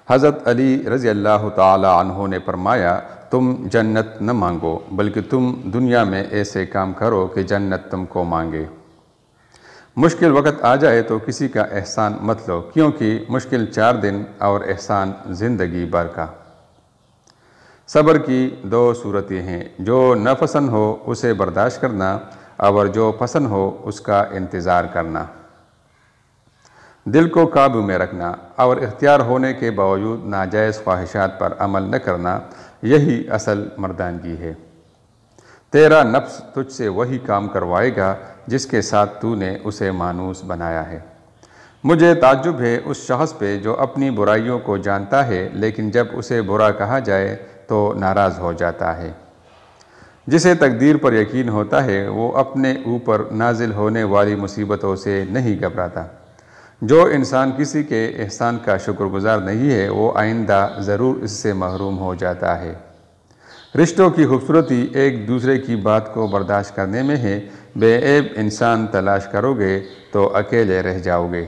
حضرت علی رضی اللہ تعالی عنہ نے فرمایا، تم جنت نہ مانگو بلکہ تم دنیا میں ایسے کام کرو کہ جنت تم کو مانگے۔ مشکل وقت آ جائے تو کسی کا احسان مت لو، کیونکہ مشکل 4 دن اور احسان زندگی بھر کا۔ صبر کی 2 صورتیں ہیں، جو ناپسند ہو اسے برداشت کرنا اور جو پسند ہو اس کا انتظار کرنا۔ دل کو قابو میں رکھنا اور اختیار ہونے کے باوجود ناجائز خواہشات پر عمل نہ کرنا، یہی اصل مردانگی ہے۔ تیرا نفس تجھ سے وہی کام کروائے گا جس کے ساتھ تو نے اسے مانوس بنایا ہے۔ مجھے تعجب ہے اس شخص پہ جو اپنی برائیوں کو جانتا ہے لیکن جب اسے برا کہا جائے تو ناراض ہو جاتا ہے۔ جسے تقدیر پر یقین ہوتا ہے وہ اپنے اوپر نازل ہونے والی مصیبتوں سے نہیں گھبراتا۔ جو انسان کسی کے احسان کا شکر گزار نہیں ہے وہ آئندہ ضرور اس سے محروم ہو جاتا ہے۔ رشتوں کی خوبصورتی ایک دوسرے کی بات کو برداشت کرنے میں ہے۔ بے عیب انسان تلاش کرو گے تو اکیلے رہ جاؤ گے۔